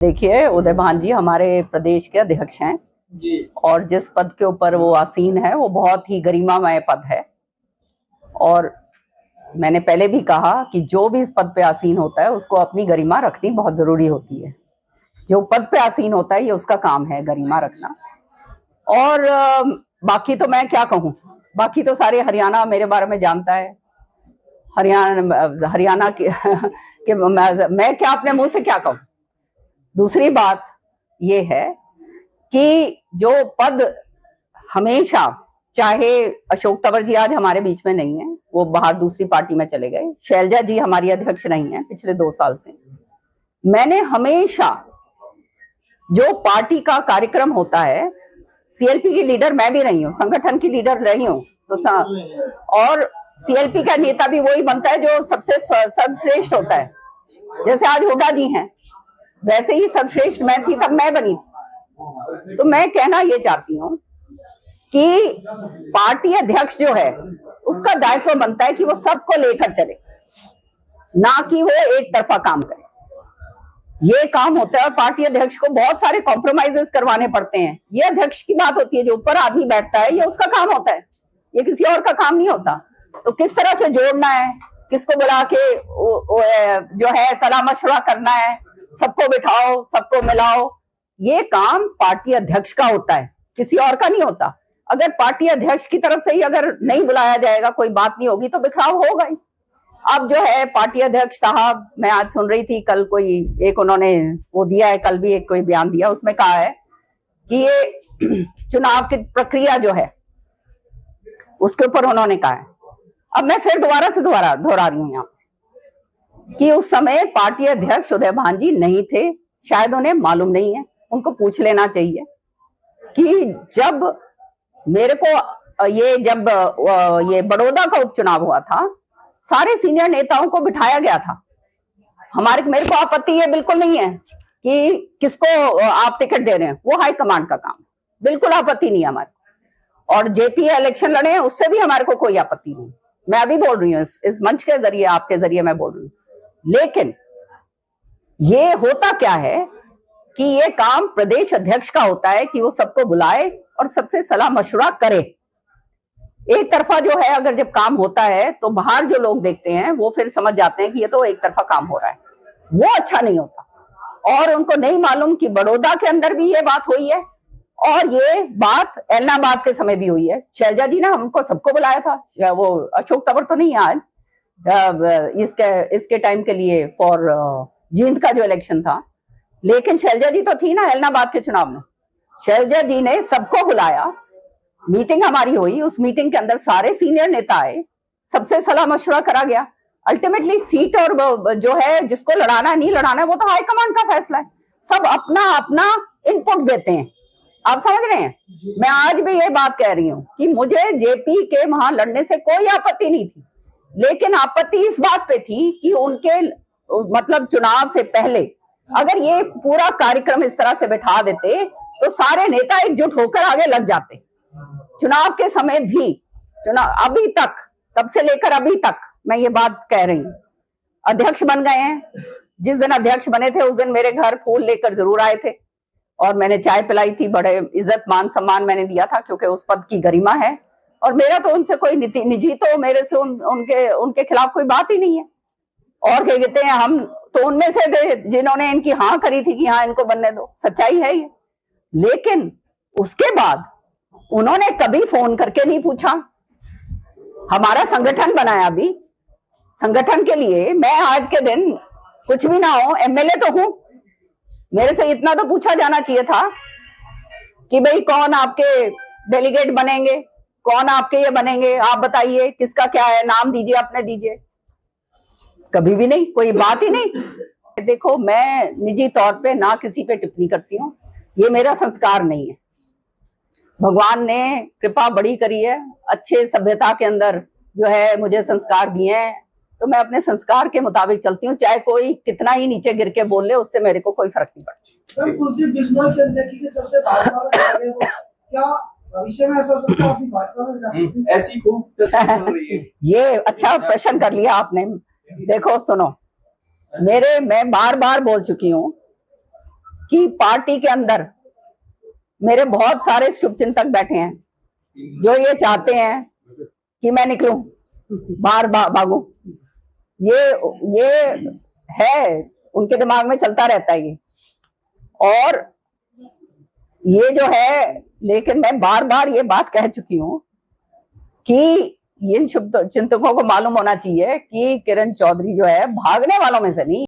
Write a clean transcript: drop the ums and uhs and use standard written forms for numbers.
देखिए, उदय भान जी हमारे प्रदेश के अध्यक्ष हैं जी। और जिस पद के ऊपर वो आसीन है वो बहुत ही गरिमामय पद है। और मैंने पहले भी कहा कि जो भी इस पद पे आसीन होता है उसको अपनी गरिमा रखनी बहुत जरूरी होती है। जो पद पे आसीन होता है ये उसका काम है गरिमा रखना। और बाकी तो मैं क्या कहूँ, बाकी तो सारे हरियाणा मेरे बारे में जानता है। हरियाणा के मैं क्या अपने मुंह से क्या कहूँ। दूसरी बात ये है कि जो पद हमेशा, चाहे अशोक तंवर जी आज हमारे बीच में नहीं है, वो बाहर दूसरी पार्टी में चले गए, शैलजा जी हमारी अध्यक्ष नहीं है पिछले 2 साल से, मैंने हमेशा जो पार्टी का कार्यक्रम होता है, सीएलपी की लीडर मैं भी रही हूँ, संगठन की लीडर रही हूँ, तो और सीएलपी का नेता भी वही बनता है जो सबसे सर्वश्रेष्ठ होता है। जैसे आज हुड्डा जी हैं, वैसे ही सर्वश्रेष्ठ मैं थी तब मैं बनी थी। तो मैं कहना ये चाहती हूँ कि पार्टी अध्यक्ष जो है उसका दायित्व बनता है कि वो सबको लेकर चले, ना कि वो एक तरफा काम करे। ये काम होता है और पार्टी अध्यक्ष को बहुत सारे कॉम्प्रोमाइजेस करवाने पड़ते हैं। ये अध्यक्ष की बात होती है, जो ऊपर आदमी बैठता है ये उसका काम होता है, ये किसी और का काम नहीं होता। तो किस तरह से जोड़ना है, किसको बुला के जो है सलाह मशवरा करना है, सबको बिठाओ, सबको मिलाओ, ये काम पार्टी अध्यक्ष का होता है, किसी और का नहीं होता। अगर पार्टी अध्यक्ष की तरफ से ही अगर नहीं बुलाया जाएगा, कोई बात नहीं होगी, तो बिखराव होगा ही। अब जो है पार्टी अध्यक्ष साहब, मैं आज सुन रही थी, कल कोई एक उन्होंने वो दिया है, कल भी एक कोई बयान दिया, उसमें कहा है कि ये चुनाव की प्रक्रिया जो है उसके ऊपर उन्होंने कहा है। अब मैं फिर दोबारा से दोहरा रही हूँ यहाँ कि उस समय पार्टी अध्यक्ष उदय भान जी नहीं थे, शायद उन्हें मालूम नहीं है। उनको पूछ लेना चाहिए कि जब मेरे को ये बड़ौदा का उपचुनाव हुआ था, सारे सीनियर नेताओं को बिठाया गया था। मेरे को आपत्ति ये बिल्कुल नहीं है कि किसको आप टिकट दे रहे हैं, वो हाईकमांड का काम है, बिल्कुल आपत्ति नहीं है हमारे। और जेपी इलेक्शन लड़े हैं, उससे भी हमारे को कोई आपत्ति नहीं। मैं अभी बोल रही हूँ इस मंच के जरिए, आपके जरिए मैं बोल रही हूँ। लेकिन ये होता क्या है कि ये काम प्रदेश अध्यक्ष का होता है कि वो सबको बुलाए और सबसे सलाह मशवरा करे। एक तरफा जो है अगर जब काम होता है तो बाहर जो लोग देखते हैं वो फिर समझ जाते हैं कि ये तो एक तरफा काम हो रहा है, वो अच्छा नहीं होता। और उनको नहीं मालूम कि बड़ौदा के अंदर भी ये बात हुई है और ये बात एलनाबाद के समय भी हुई है। शैलजा जी ने हमको सबको बुलाया था, वो अशोक तंवर तो नहीं आज इसके टाइम के लिए फॉर जींद का जो इलेक्शन था, लेकिन शैलजा जी तो थी ना एलनाबाद के चुनाव में। शैलजा जी ने सबको बुलाया, मीटिंग हमारी हुई, उस मीटिंग के अंदर सारे सीनियर नेता आए, सबसे सलाह मशवरा करा गया। अल्टीमेटली सीट और जो है जिसको लड़ाना नहीं लड़ाना है वो तो हाईकमांड का फैसला है। सब अपना अपना इनपुट देते हैं, आप समझ रहे हैं। मैं आज भी ये बात कह रही हूँ कि मुझे जेपी के वहां लड़ने से कोई आपत्ति नहीं थी, लेकिन आपत्ति इस बात पे थी कि उनके मतलब चुनाव से पहले अगर ये पूरा कार्यक्रम इस तरह से बैठा देते तो सारे नेता एकजुट होकर आगे लग जाते। चुनाव के समय भी, चुनाव अभी तक, तब से लेकर अभी तक मैं ये बात कह रही हूँ, अध्यक्ष बन गए हैं। जिस दिन अध्यक्ष बने थे उस दिन मेरे घर फूल लेकर जरूर आए थे और मैंने चाय पिलाई थी, बड़े इज्जत मान सम्मान मैंने दिया था, क्योंकि उस पद की गरिमा है। और मेरा तो उनसे कोई निजी तो मेरे से उनके खिलाफ कोई बात ही नहीं है। और क्या कहते हैं, हम तो उनमें से थे जिन्होंने इनकी हाँ करी थी कि हाँ इनको बनने दो, सच्चाई है ये। लेकिन उसके बाद उन्होंने कभी फोन करके नहीं पूछा। हमारा संगठन बनाया, भी संगठन के लिए मैं आज के दिन कुछ भी ना हो, एमएलए तो हूं, मेरे से इतना तो पूछा जाना चाहिए था कि भाई कौन आपके डेलीगेट बनेंगे, कौन आपके ये बनेंगे, आप बताइए किसका क्या है, नाम दीजिए, अपने दीजिए। कभी भी नहीं, कोई बात ही नहीं। देखो, मैं निजी तौर पे ना किसी पे टिप्पणी करती हूँ, ये मेरा संस्कार नहीं है। भगवान ने कृपा बड़ी करी है, अच्छे सभ्यता के अंदर जो है मुझे संस्कार दिए हैं, तो मैं अपने संस्कार के मुताबिक चलती हूँ, चाहे कोई कितना ही नीचे गिर के बोल ले, उससे मेरे को कोई फर्क नहीं पड़ता। कुलदीप बिश्नोई के अध्यक्ष के चलते भाजपा में चले गए, क्या भविष्य में ऐसा हो सकता है आप भाजपा में जा सकते हैं? ऐसी खूब चर्चा चल रही है। ये अच्छा प्रश्न कर लिया आपने। देखो सुनो, मैं बार बार बोल चुकी हूँ कि पार्टी के अंदर मेरे बहुत सारे शुभचिंतक बैठे हैं जो ये चाहते हैं कि मैं निकलूं, बाहर भागूं। ये है, उनके दिमाग में चलता रहता है ये। और ये जो है, लेकिन मैं बार बार ये बात कह चुकी हूं कि इन शुभ चिंतकों को मालूम होना चाहिए कि किरण चौधरी जो है भागने वालों में से नहीं।